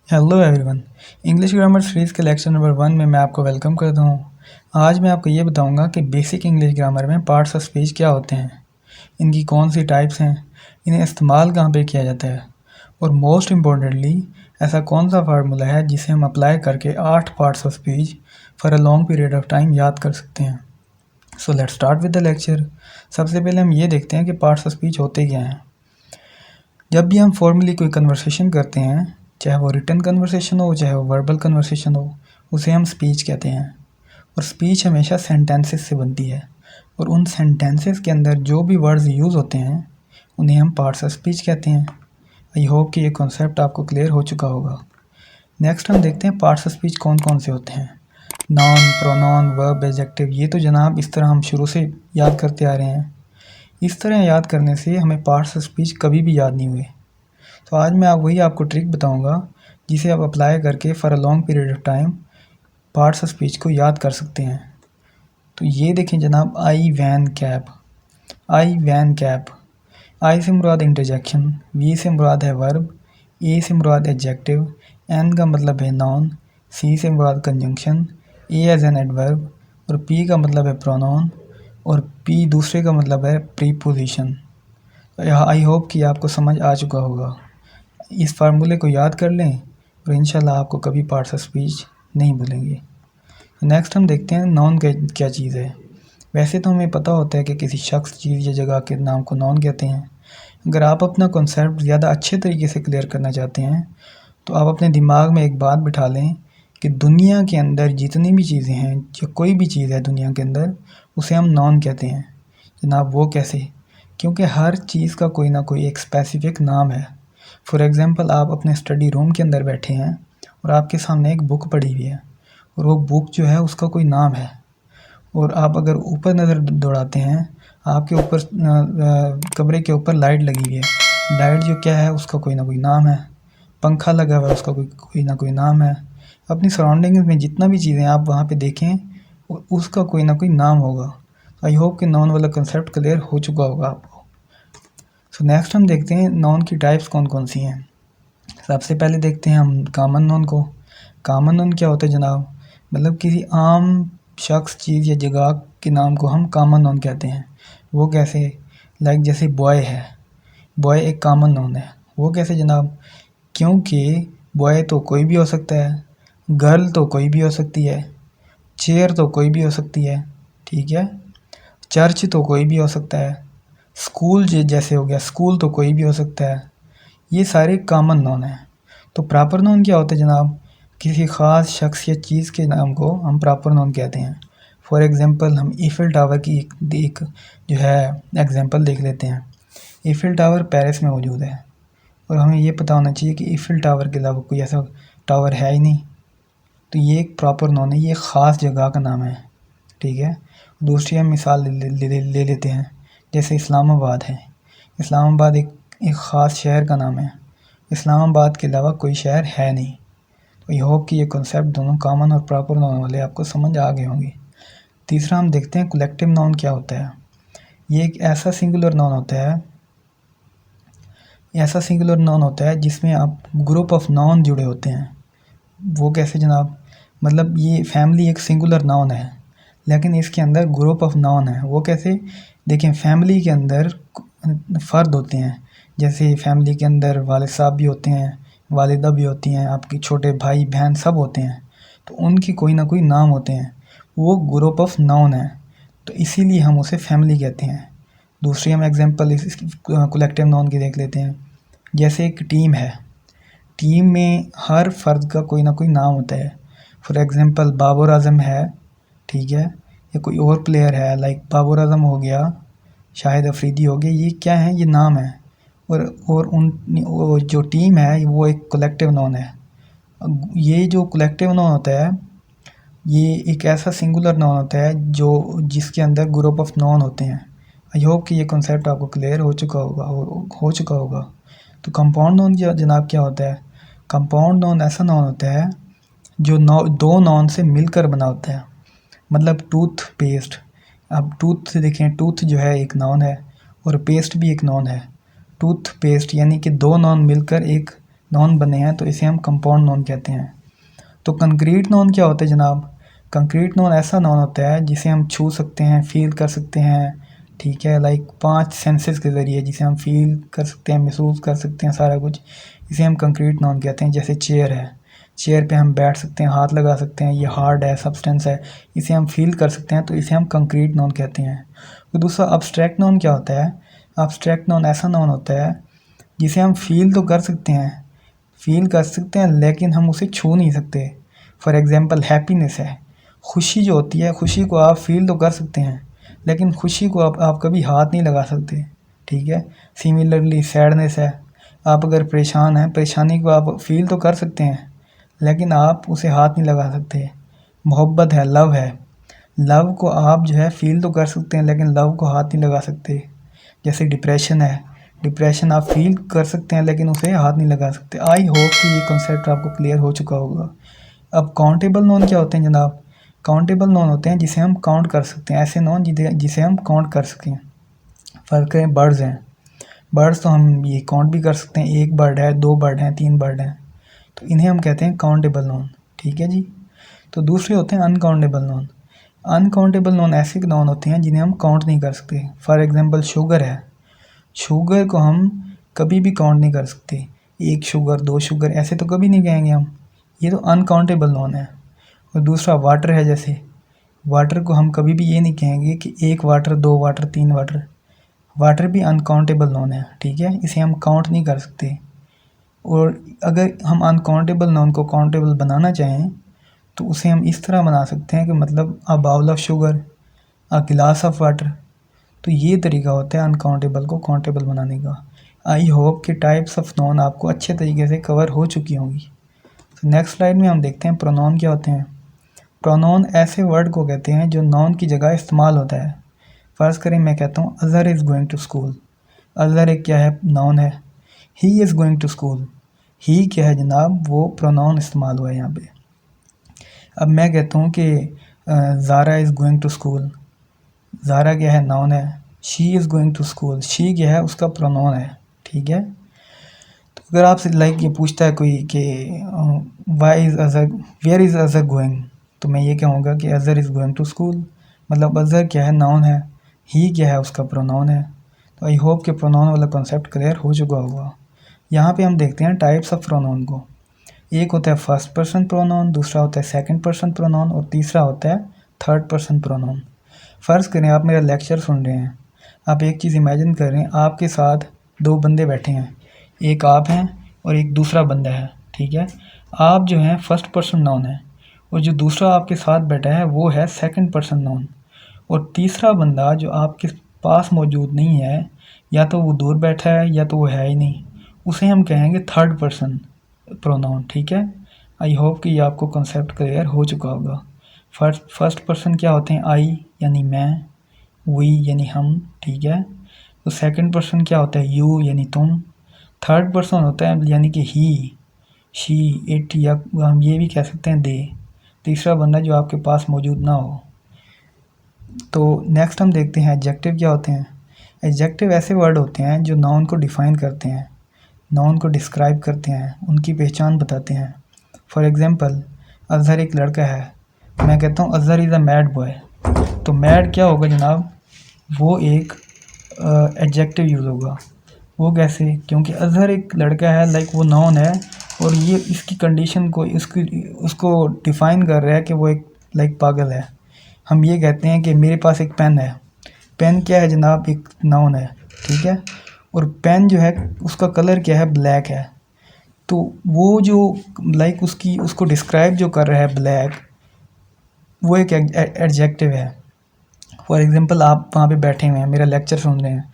Hello everyone. English grammar series के lecture number 1 में मैं आपको वेलकम करता हूँ। आज मैं आपको ये बताऊँगा कि बेसिक इंग्लिश ग्रामर में पार्ट्स ऑफ स्पीच क्या होते हैं, इनकी कौन सी टाइप्स हैं, इन्हें इस्तेमाल कहाँ पे किया जाता है और मोस्ट इम्पॉर्टेंटली ऐसा कौन सा फार्मूला है जिसे हम अप्लाई करके 8 parts of speech for a long period of time याद कर सकते हैं। So let's start with the lecture. सबसे पहले हम ये देखते हैं कि पार्ट्स ऑफ स्पीच होते क्या हैं। जब भी हम फॉर्मली कोई कन्वर्सेशन करते हैं, चाहे वो रिटन कन्वर्सेशन हो चाहे वो वर्बल कन्वर्सेशन हो, उसे हम स्पीच कहते हैं। और स्पीच हमेशा सेंटेंसेस से बनती है और उन सेंटेंसेस के अंदर जो भी वर्ड्स यूज़ होते हैं उन्हें हम पार्ट्स ऑफ स्पीच कहते हैं। आई होप कि ये कॉन्सेप्ट आपको क्लियर हो चुका होगा। नेक्स्ट हम देखते हैं पार्ट्स ऑफ स्पीच कौन कौन से होते हैं। नाउन, प्रोनाउन, वर्ब, एडजेक्टिव, ये तो जनाब इस तरह हम शुरू से याद करते आ रहे हैं। इस तरह याद करने से हमें पार्ट्स ऑफ स्पीच कभी भी याद नहीं हुए। तो आज मैं आपको ट्रिक बताऊंगा जिसे आप अप्लाई करके for a long period of time parts of speech को याद कर सकते हैं। तो ये देखें जनाब, आई वैन कैब, आई वैन कैब। आई से मुराद इंटरजेक्शन, वी से मुराद है वर्ब, ए से मुराद एडजेक्टिव, एन का मतलब है नाउन, सी से मुराद conjunction, A as an adverb और पी का मतलब है प्रोनाउन और पी दूसरे का मतलब है प्रीपोजिशन। आई होप कि आपको समझ आ चुका होगा। इस फार्मूले को याद कर लें और इंशाल्लाह आपको कभी पार्ट्स ऑफ स्पीच नहीं भूलेंगे। नेक्स्ट हम देखते हैं नाउन क्या चीज़ है। वैसे तो हमें पता होता है कि किसी शख्स, चीज़ या जगह के नाम को नाउन कहते हैं। अगर आप अपना कॉन्सेप्ट ज़्यादा अच्छे तरीके से क्लियर करना चाहते हैं तो आप अपने दिमाग में एक बात बिठा लें कि दुनिया के अंदर जितनी भी चीज़ें हैं या कोई भी चीज़ है दुनिया के अंदर, उसे हम नाउन कहते हैं। जनाब वो कैसे? क्योंकि हर चीज़ का कोई ना कोई एक स्पेसिफिक नाम है। फॉर एग्ज़ाम्पल, आप अपने स्टडी रूम के अंदर बैठे हैं और आपके सामने एक बुक पड़ी हुई है और वो बुक जो है उसका कोई नाम है। और आप अगर ऊपर नज़र दौड़ाते हैं, आपके ऊपर कमरे के ऊपर लाइट लगी हुई है। लाइट जो क्या है उसका कोई ना कोई नाम है। पंखा लगा हुआ है, उसका कोई ना कोई नाम है। अपनी सराउंडिंग्स में जितना भी चीज़ें आप वहाँ पे देखें उसका कोई ना कोई नाम होगा। आई होप कि नाउन वाला कंसेप्ट क्लियर हो चुका होगा आपको। सो नेक्स्ट हम देखते हैं नाउन की टाइप्स कौन कौन सी हैं। सबसे पहले देखते हैं हम कॉमन नाउन को। कॉमन नाउन क्या होता है जनाब? मतलब किसी आम शख्स, चीज़ या जगह के नाम को हम कॉमन नाउन कहते हैं। वो कैसे? लाइक जैसे बॉय है, बॉय एक कॉमन नाउन है। वो कैसे जनाब? क्योंकि बॉय तो कोई भी हो सकता है, गर्ल तो कोई भी हो सकती है, चेयर तो कोई भी हो सकती है, ठीक है, चर्च तो कोई भी हो सकता है, स्कूल जैसे हो गया, स्कूल तो कोई भी हो सकता है। ये सारे कॉमन नाउन हैं। तो प्रॉपर नाउन क्या होता है जनाब? किसी ख़ास शख्स या चीज़ के नाम को हम प्रॉपर नाउन कहते हैं। फॉर एग्ज़ाम्पल, हम ईफिल टावर की एक जो है एग्ज़ाम्पल देख लेते हैं। ईफिल टावर पेरिस में मौजूद है और हमें ये पता होना चाहिए कि ईफिल टावर के अलावा कोई ऐसा टावर है ही नहीं। तो ये एक प्रॉपर नाउन है, ये ख़ास जगह का नाम है, ठीक है। दूसरी हम मिसाल ले लेते हैं, जैसे इस्लामाबाद है। इस्लामाबाद एक ख़ास शहर का नाम है। इस्लामाबाद के अलावा कोई शहर है नहीं। तो आई होप कि ये कॉन्सेप्ट दोनों कॉमन और प्रॉपर नाउन वाले आपको समझ आ गए होंगे। तीसरा हम देखते हैं कलेक्टिव नाउन क्या होता है। ये एक ऐसा सिंगुलर नाउन होता है जिसमें आप ग्रुप ऑफ नाउन जुड़े होते हैं। वो कैसे जनाब? मतलब ये फैमिली एक सिंगुलर नाउन है लेकिन इसके अंदर ग्रुप ऑफ नाउन है। वो कैसे? देखें, फैमिली के अंदर फ़र्द होते हैं। जैसे फैमिली के अंदर वालिद साहब भी होते हैं, वालिदा भी होती हैं, आपके छोटे भाई बहन सब होते हैं। तो उनकी कोई ना कोई नाम होते हैं, वो ग्रुप ऑफ नाउन है, तो इसीलिए हम उसे फैमिली कहते हैं। दूसरी हम एग्जांपल इस कलेक्टिव नाउन की देख लेते हैं। जैसे एक टीम है, टीम में हर फ़र्द का कोई ना कोई नाम होता है। फॉर एग्ज़ाम्पल, बाबर आज़म है, ठीक है, या कोई और प्लेयर है, लाइक बाबर आज़म हो गया, शाहिद अफरीदी हो गया, ये क्या है? ये नाम है। और वो जो टीम है वो एक कलेक्टिव नाउन है। ये जो कलेक्टिव नाउन होता है ये एक ऐसा सिंगुलर नाउन होता है जो जिसके अंदर ग्रुप ऑफ नाउन होते हैं। आई होप कि ये कॉन्सेप्ट आपको क्लियर हो चुका होगा। तो कंपाउंड नाउन जनाब क्या होता है? कंपाउंड नाउन ऐसा नाउन होता है जो दो नाउन से मिलकर बना होता है। मतलब टूथ पेस्ट, अब टूथ से देखें, टूथ जो है एक नाउन है और पेस्ट भी एक नाउन है। टूथ पेस्ट यानी कि दो नाउन मिलकर एक नॉन बने हैं तो इसे हम कंपाउंड नॉन कहते हैं। तो कंक्रीट नॉन क्या होता है जनाब? कंक्रीट नॉन ऐसा नॉन होता है जिसे हम छू सकते हैं, फील कर सकते हैं, ठीक है, लाइक 5 सेंसेस के ज़रिए जिसे हम फील कर सकते हैं, महसूस कर सकते हैं सारा कुछ, इसे हम कंक्रीट नॉन कहते हैं। जैसे चेयर है, चेयर पे हम बैठ सकते हैं, हाथ लगा सकते हैं, ये हार्ड है, सब्सटेंस है, इसे हम फील कर सकते हैं, तो इसे हम कंक्रीट नॉन कहते हैं। तो दूसरा अब्स्ट्रैक्ट नॉन क्या होता है? अब्स्ट्रैक्ट नॉन ऐसा नॉन होता है जिसे हम फील तो कर सकते हैं, लेकिन हम उसे छू नहीं सकते। फॉर एग्ज़ाम्पल हैप्पीनेस है, खुशी जो होती है, खुशी को आप फील तो कर सकते हैं, लेकिन खुशी को आप कभी हाथ नहीं लगा सकते, ठीक है। सिमिलरली सैडनेस है, आप अगर परेशान हैं, परेशानी को आप फील तो कर सकते हैं, लेकिन आप उसे हाथ नहीं लगा सकते। मोहब्बत है, लव है, लव को आप जो है फील तो कर सकते हैं, लेकिन लव को हाथ नहीं लगा सकते। जैसे डिप्रेशन है, डिप्रेशन आप फील कर सकते हैं, लेकिन उसे हाथ नहीं लगा सकते। आई होप कि ये कॉन्सेप्ट आपको क्लियर हो चुका होगा। अब काउंटेबल नोन क्या होते हैं जनाब? काउंटेबल नोन होते हैं जिसे हम काउंट कर सकते हैं, ऐसे नोन जिसे हम काउंट कर सकें। फ़र्क करें, बर्ड्स हैं, बर्ड्स तो हम ये काउंट भी कर सकते हैं, 1 बर्ड है, 2 बर्ड हैं, 3 बर्ड हैं, तो इन्हें हम कहते हैं काउंटेबल नोन, ठीक है जी। तो दूसरे होते हैं अनकाउंटेबल नोन। अनकाउंटेबल नोन ऐसे नोन होते हैं जिन्हें हम काउंट नहीं कर सकते। फॉर एग्जांपल शुगर है, शुगर को हम कभी भी काउंट नहीं कर सकते, 1 शुगर, 2 शुगर ऐसे तो कभी नहीं कहेंगे हम, ये तो अनकाउंटेबल नोन है। और दूसरा वाटर है, जैसे वाटर को हम कभी भी ये नहीं कहेंगे कि 1 वाटर, 2 वाटर, 3 वाटर, वाटर भी अनकाउंटेबल नोन है, ठीक है, इसे हम काउंट नहीं कर सकते। और अगर हम अनकाउंटेबल नोन को काउंटेबल बनाना चाहें तो उसे हम इस तरह बना सकते हैं कि मतलब अ बाउल ऑफ शुगर, अ गिलास ऑफ वाटर। तो ये तरीका होता है अनकाउंटेबल को काउंटेबल बनाने का। आई होप कि टाइप्स ऑफ नॉन आपको अच्छे तरीके से कवर हो चुकी होंगी। तो नेक्स्ट स्लाइड में हम देखते हैं प्रोनाउन क्या होते हैं। प्रोनाउन ऐसे वर्ड को कहते हैं जो नाउन की जगह इस्तेमाल होता है। फ़र्ज़ करें मैं कहता हूँ Azhar is going to school. Azhar एक क्या है? नाउन है। He is going to school, he क्या है जनाब? वो प्रोनाउन इस्तेमाल हुआ है यहाँ पे। अब मैं कहता हूँ कि Zara is going to school, Zara क्या है? नाउन है। She is going to school, she क्या है? उसका प्रोनाउन है, ठीक है। तो अगर आपसे लाइक ये पूछता है कोई कि why is Azhar, where is Azhar going, तो मैं ये कहूँगा कि Azhar is going to school. मतलब अज़हर क्या है? नाउन है, ही क्या है? उसका प्रोनाउन है। तो आई होप कि प्रोनाउन वाला कॉन्सेप्ट क्लियर हो चुका होगा। यहाँ पे हम देखते हैं टाइप्स ऑफ प्रोनाउन को। एक होता है फर्स्ट पर्सन प्रोनाउन, दूसरा होता है सेकंड पर्सन प्रोनाउन, और तीसरा होता है थर्ड पर्सन प्रोनाउन। फ़र्ज़ करें आप मेरा लेक्चर सुन रहे हैं, आप एक चीज़ इमेजिन कर रहे हैं, आपके साथ 2 बंदे बैठे हैं, एक आप हैं और एक दूसरा बंदा है, ठीक है। आप जो हैं फर्स्ट पर्सन नाउन है, और जो दूसरा आपके साथ बैठा है वो है सेकंड पर्सन नाउन, और तीसरा बंदा जो आपके पास मौजूद नहीं है, या तो वो दूर बैठा है या तो वो है ही नहीं, उसे हम कहेंगे थर्ड पर्सन प्रोनाउन, ठीक है। आई होप कि ये आपको कॉन्सेप्ट क्लियर हो चुका होगा। फर्स्ट पर्सन क्या होते हैं? आई यानी मैं, वी यानी हम, ठीक है। तो सेकंड पर्सन क्या होता है? यू यानी तुम। थर्ड पर्सन होता है यानी कि ही, शी, इट, या हम ये भी कह सकते हैं दे, तीसरा बंदा जो आपके पास मौजूद ना हो। तो नेक्स्ट हम देखते हैं एडजेक्टिव क्या होते हैं। एडजेक्टिव ऐसे वर्ड होते हैं जो नाउन को डिफ़ाइन करते हैं, नाउन को डिस्क्राइब करते हैं, उनकी पहचान बताते हैं। फॉर एग्ज़ाम्पल अज़हर एक लड़का है, मैं कहता हूँ Azhar is a mad boy, तो मैड क्या होगा जनाब? वो एक एडजेक्टिव यूज़ होगा। वो कैसे? क्योंकि अज़हर एक लड़का है, लाइक वो नाउन है, और ये इसकी कंडीशन को उसको डिफ़ाइन कर रहा है कि वो एक लाइक पागल है। हम ये कहते हैं कि मेरे पास एक पेन है, पेन क्या है जनाब? एक नाउन है, ठीक है। और पेन जो है उसका कलर क्या है? ब्लैक है। तो वो जो लाइक उसको डिस्क्राइब जो कर रहा है ब्लैक, वो एक एडजेक्टिव है। फॉर एग्ज़ाम्पल आप वहाँ पे बैठे हुए हैं, मेरा लेक्चर सुन रहे हैं,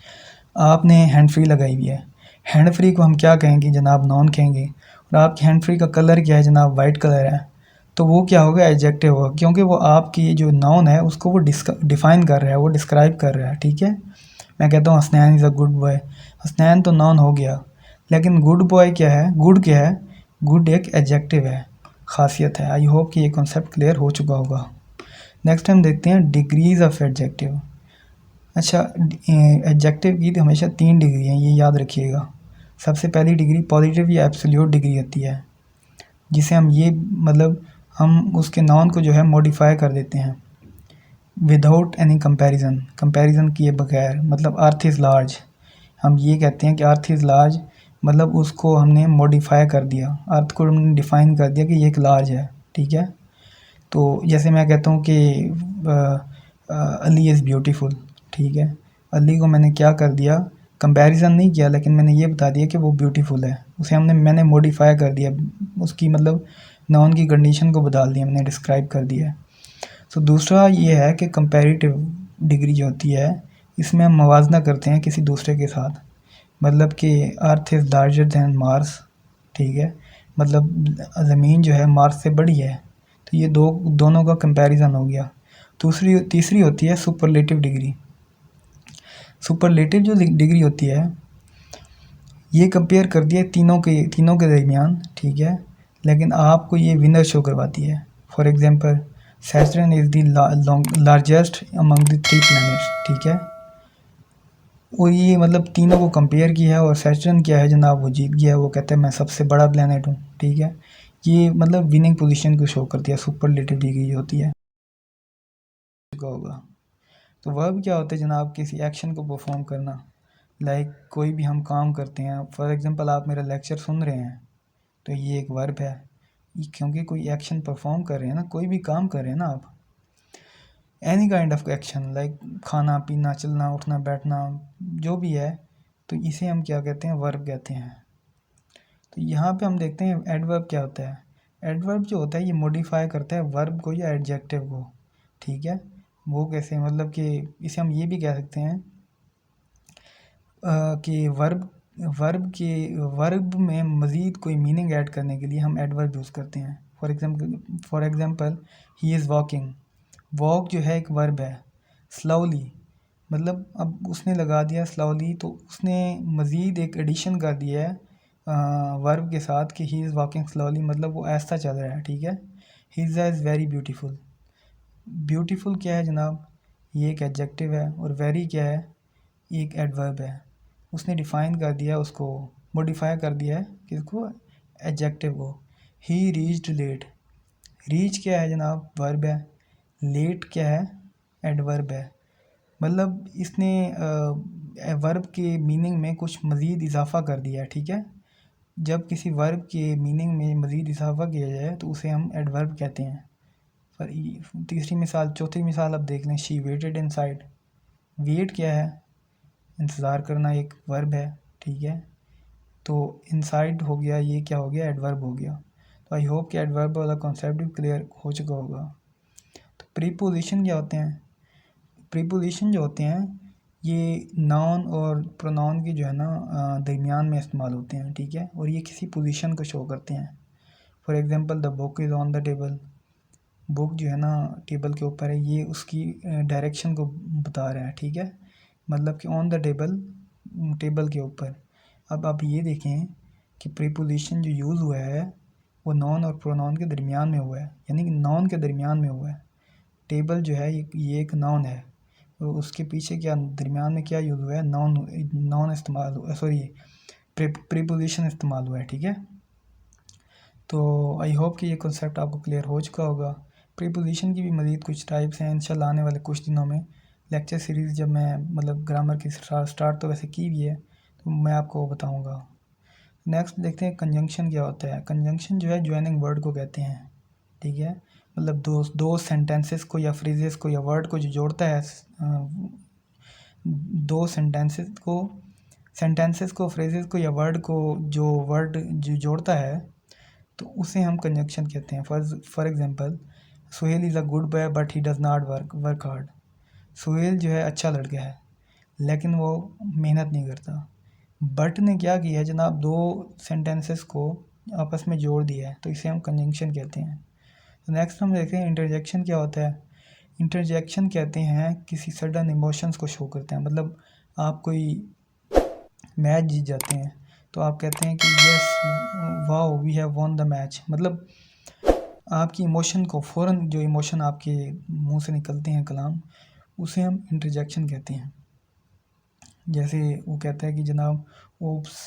आपने हैंड फ्री लगाई हुई है, हैंड फ्री को हम क्या कहेंगे जनाब? नाउन कहेंगे। और आपकी हैंड फ्री का कलर क्या है जनाब? वाइट कलर है, तो वो क्या होगा? एडजेक्टिव होगा, क्योंकि वो आपकी जो नाउन है उसको वो डिफ़ाइन कर रहा है, वो डिस्क्राइब कर रहा है, ठीक है। मैं कहता हूँ Hasnain is a good boy, Hasnain तो नाउन हो गया, लेकिन गुड बॉय क्या है? गुड क्या है? गुड एक एडजेक्टिव है, खासियत है। आई होप कि ये कॉन्सेप्ट क्लियर हो चुका होगा। नेक्स्ट हम देखते हैं डिग्रीज़ ऑफ एडजेक्टिव। अच्छा, एडजेक्टिव की तो हमेशा 3 डिग्री हैं, ये याद रखिएगा। सबसे पहली डिग्री पॉजिटिव या एब्सोल्यूट डिग्री होती है, जिसे हम ये मतलब हम उसके नाउन को जो है मॉडिफाई कर देते हैं विदाउट एनी कंपैरिजन किए बगैर। मतलब अर्थ इज़ लार्ज, हम ये कहते हैं कि अर्थ इज़ लार्ज, मतलब उसको हमने मॉडिफाई कर दिया, अर्थ को हमने डिफ़ाइन कर दिया कि ये एक लार्ज है, ठीक है। तो जैसे मैं कहता हूँ कि अली इज़ ब्यूटीफुल, ठीक है, अली को मैंने क्या कर दिया, कंपैरिजन नहीं किया, लेकिन मैंने ये बता दिया कि वो ब्यूटीफुल है, उसे मैंने मॉडिफाई कर दिया, उसकी मतलब नाउन की कंडीशन को बदल दिया, मैंने डिस्क्राइब कर दिया है। तो दूसरा ये है कि कंपैरेटिव डिग्री जो होती है, इसमें हम मवाजना करते हैं किसी दूसरे के साथ, मतलब कि earth is larger than Mars, ठीक है, मतलब ज़मीन जो है मार्स से बड़ी है, तो ये दोनों का कंपैरिजन हो गया। तीसरी होती है सुपरलेटिव डिग्री। सुपरलेटिव जो डिग्री होती है, ये कंपेयर कर दिया तीनों के दरमियान, ठीक है, लेकिन आपको ये विनर शो करवाती है। For example Saturn is the largest among the 3 planets, ठीक है, वो ये मतलब तीनों को कंपेयर किया है और सैटर्न क्या है जनाब, वो जीत गया, वो कहता है मैं सबसे बड़ा प्लैनेट हूँ, ठीक है। ये मतलब विनिंग पोजीशन को शो करती है सुपरलेटिव डिग्री होती है होगा। तो वर्ब क्या होता है जनाब, किसी एक्शन को परफॉर्म करना, लाइक कोई भी हम काम करते हैं, फॉर एग्जांपल आप मेरा लेक्चर सुन रहे हैं, तो ये एक वर्ब है, क्योंकि कोई एक्शन परफॉर्म कर रहे हैं ना, कोई भी काम कर रहे हैं ना आप, any kind of action, like खाना पीना चलना उठना बैठना जो भी है, तो इसे हम क्या कहते हैं, वर्ब कहते हैं। तो यहाँ पे हम देखते हैं एडवर्ब क्या होता है। एडवर्ब जो होता है ये मॉडिफाई करता है वर्ब को या एडजेक्टिव को, ठीक है। वो कैसे, मतलब कि इसे हम ये भी कह सकते हैं कि वर्ब में मज़ीद कोई मीनिंग ऐड करने के लिए हम एडवर्ब यूज़ करते हैं। For example he is walking, walk जो है एक वर्ब है। स्लोली, मतलब अब उसने लगा दिया स्लोली, तो उसने मज़ीद एक एडिशन कर दिया है वर्ब के साथ कि ही इज़ वॉकिंग स्लोली, मतलब वो ऐसा चल रहा है, ठीक है। His is very beautiful, beautiful क्या है जनाब, ये एक एडजेक्टिव है, और वेरी क्या है, एक एडवर्ब है। उसने डिफ़ाइन कर दिया, उसको मॉडिफाई कर दिया है किसको, एडजेक्टिव को। ही रीच्ड लेट, रीच क्या है जनाब, वर्ब है, लेट क्या है, एडवर्ब है। मतलब इसने वर्ब के मीनिंग में कुछ मज़ीद इजाफ़ा कर दिया है, ठीक है। जब किसी वर्ब के मीनिंग में मज़ीद इजाफ़ा किया जाए तो उसे हम एडवर्ब कहते हैं। पर चौथी मिसाल अब देख लें, शी वेटेड इनसाइड, वेट क्या है, इंतज़ार करना, एक वर्ब है, ठीक है। तो इनसाइड हो गया, ये क्या हो गया, एडवर्ब हो गया। तो आई होप कि एडवर्ब वाला कॉन्सेप्ट भी क्लियर हो चुका होगा। तो प्रीपोजिशन क्या होते हैं, प्रीपोजिशन जो होते हैं ये नाउन और प्रोनाउन के जो है ना दरमियान में इस्तेमाल होते हैं, ठीक है, और ये किसी पोजीशन को शो करते हैं। For example the book is on the table, book जो है ना टेबल के ऊपर है, ये उसकी डायरेक्शन को बता रहा है, ठीक है, मतलब कि ऑन द टेबल, टेबल के ऊपर। अब आप ये देखें कि प्रीपोजिशन जो यूज़ हुआ है वो नाउन और प्रोनाउन के दरमियान में हुआ है, यानी कि नाउन के दरमियान में हुआ है। टेबल जो है ये एक नाउन है, और उसके पीछे क्या दरमियान में क्या यूज़ हुआ है, नाउन इस्तेमाल, सॉरी प्रीपोजिशन इस्तेमाल हुआ है, ठीक है। तो आई होप कि ये कॉन्सेप्ट आपको क्लियर हो चुका होगा। प्रीपोजिशन की भी मज़ीद कुछ टाइप्स हैं, इंशाल्लाह आने वाले कुछ दिनों में लेक्चर सीरीज़ जब मैं मतलब ग्रामर की स्टार्ट तो वैसे की भी है, तो मैं आपको बताऊंगा। नेक्स्ट देखते हैं कंजंक्शन क्या होता है। कंजंक्शन जो है ज्वाइनिंग वर्ड को कहते हैं, ठीक है, मतलब दो सेंटेंसेस को या फ्रेजेस को या वर्ड को जो जोड़ता है, दो सेंटेंसेस को फ्रेजेस को या वर्ड को जो जोड़ता है, तो उसे हम कंजंक्शन कहते हैं। For example Suhel is a good boy but he does not work hard, Suhel जो है अच्छा लड़का है लेकिन वो मेहनत नहीं करता। बट ने क्या किया है जनाब, दो सेंटेंसेस को आपस में जोड़ दिया है, तो इसे हम कंजंक्शन कहते हैं। तो नेक्स्ट हम देखते हैं इंटरजेक्शन क्या होता है। इंटरजेक्शन कहते हैं किसी सडन इमोशंस को शो करते हैं, मतलब आप कोई मैच जीत जाते हैं तो आप कहते हैं कि yes wow we have won the match, मतलब आपकी इमोशन को फ़ौरन, जो इमोशन आपके मुंह से निकलते हैं कलाम, उसे हम इंटरजेक्शन कहते हैं। जैसे वो कहता है कि जनाब ओप्स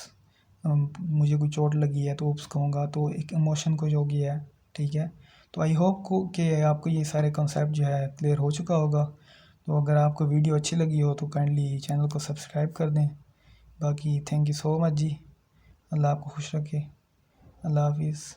मुझे कोई चोट लगी है तो उप्स कहूँगा, तो एक इमोशन को जो किया है, ठीक है। तो आई होप को कि आपको ये सारे कॉन्सेप्ट जो है क्लियर हो चुका होगा। तो अगर आपको वीडियो अच्छी लगी हो तो काइंडली चैनल को सब्सक्राइब कर दें। बाकी थैंक यू सो मच जी। अल्लाह आपको खुश रखे। अल्लाह हाफिज़।